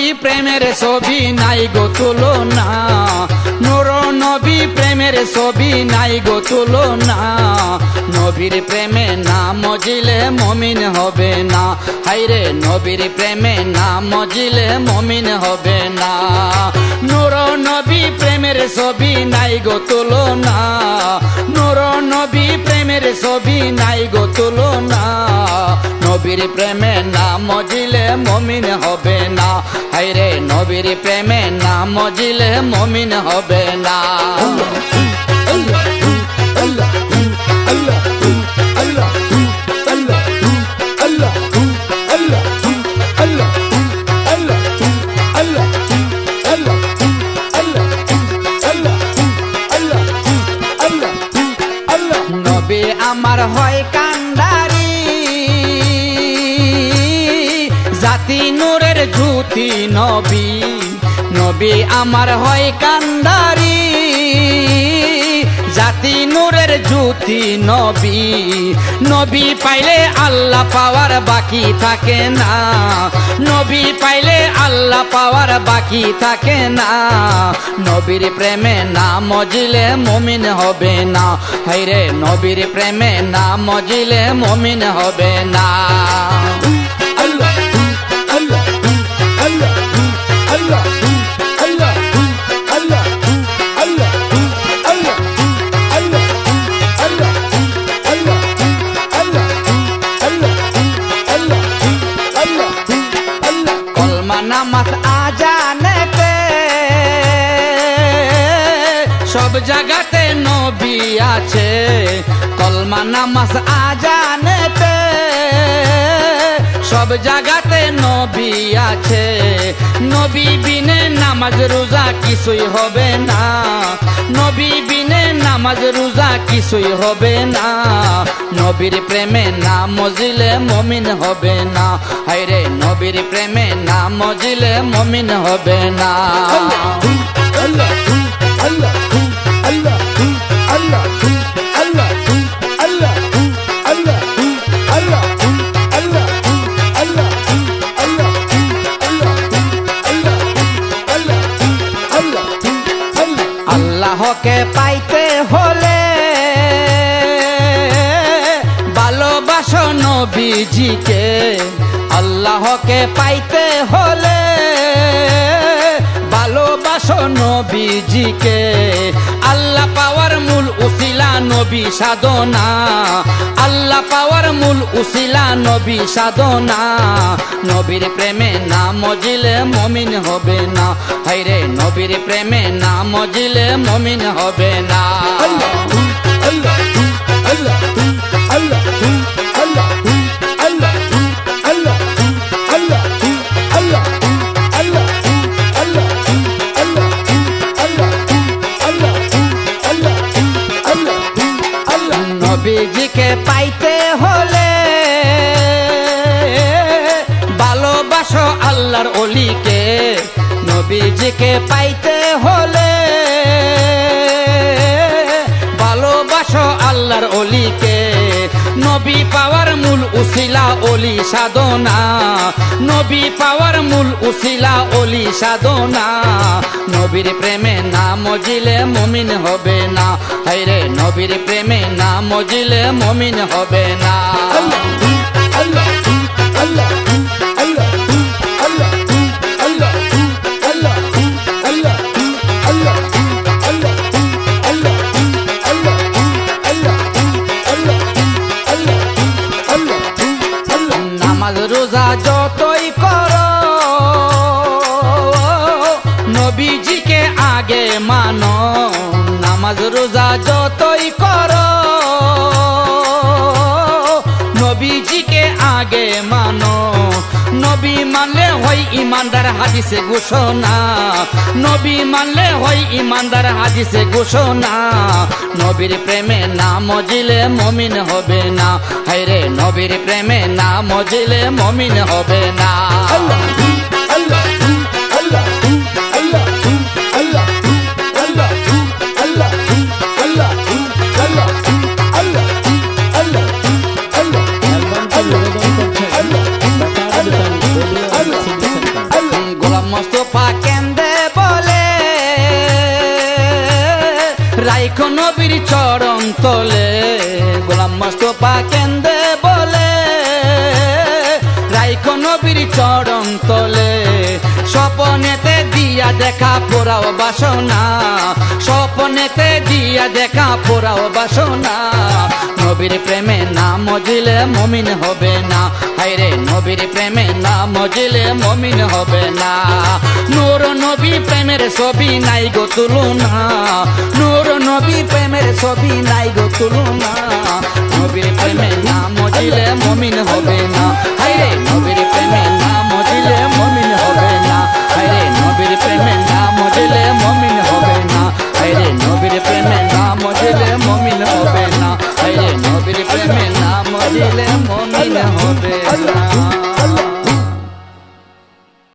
নবী প্রেমের ছবি নাই গো তুলনা, নূর নবী প্রেমের ছবি নাই গো তুলনা। নবীর প্রেমে না মজিলে মমিন হবে না, হায়রে নবীর প্রেমে না মজিলে মমিন হবে না। নূর নবী প্রেমের ছবি নাই গো তুলনা, নূর নবী প্রেমের ছবি নাই গো তুলনা। নবীর প্রেমে না মজিলে মমিন হবে না, হায়রে নবীর প্রেমে না মজিলে মমিন হবে না। নবী আমার হয় কান্ডারি, জাতি নূরের জ্যোতি নবী। নবী আমার হয় কান্ডারি, জাতি নূরের জ্যোতি নবী। নবী পাইলে আল্লাহ পাওয়ার বাকি থাকে না, নবী পাইলে আল্লাহ পাওয়ার বাকি থাকে না। নবীর প্রেমে না মজিলে মমিন হবে না, হায়রে নবীর প্রেমে না মজিলে মমিন হবে না। নামাজ আজানেতে সব জায়গাতে নবী আছে, কলমা নামাজ আজানেতে সব জায়গাতে নবী আছে। নবী বিনে নামাজ রোজা কিছুই হবে না, নবী বিনে নামাজ রোজা কিছুই হবে না। নবীর প্রেমে না মজিলে মমিন হবে না, হায়রে নবীর প্রেমে না মজিলে মমিন হবে না। আল্লাহকে পাইতে হলে ভালোবাসো নবীজিকে, আল্লাহকে পাইতে হলে ভালোবাসো নবীজিকে। আল্লাহ পাওয়ার মূল উসিলা নবী সাধনা, আল্লাহ পাওয়ার মূল উসিলা নবী সাধনা। নবীর প্রেমে না মজিলে মমিন হবে না, হায়রে নবীর প্রেমে না মজিলে মমিন হবে না। নবীজিকে পাইতে হলে ভালোবাসো আল্লাহর ওলিকে, নবীজিকে পাইতে হলে ভালোবাসো আল্লাহর ওলিকে। নবী পাওয়ার মূল উসিলা ওলি সাধনা, নবী পাওয়ার মূল উসিলা ওলি সাধনা। নবীর প্রেমে না মজিলে মমিন হবে না, হায়রে নবীর প্রেমে না মজিলে মমিন হবে না। নামাজ রোজা যতই করো নবীজিকে আগে মানো, নামাজ রোজা যতই করো নবীজিকে আগে মানো। নবী মানলে হয় ইমানদার হাদিসে ঘোষণা, নবী মানলে হয় ইমানদার হাদিসে ঘোষণা। নবীর প্রেমে না মজিলে মমিন হবে না, হায়রে নবীর প্রেমে না মজিলে মমিন হবে না। নবীর চরণ তলে গোলাম মোস্তফা কেন্দে বলে রাইখো নবীর চরণ তলে স্বপনেতে দিয়া দেখা পোড়াও বাসনা স্বপনেতে দিয়া দেখা পোড়াও বাসনা নবীর প্রেমে না মজিলে মমিন হবে না হায়রে নবীর প্রেমে না মজিলে মমিন হবে না নূর নবী প্রেমের ছবি নাই গো তুলনা নূর নবী প্রেমের ছবি নাই গো তুলনা নবীর প্রেমে না মজিলে মমিন হবে না হায়রে নবীর প্রেমে না মজিলে মমিন হবে না হায়রে নবীর প্রেমে না মজিলে মমিন হবে না হায়রে নবীর প্রেমে না মজিলে মমিন হবে না হায়রে নবীর প্রেমে না মজিলে মমিন হবে না।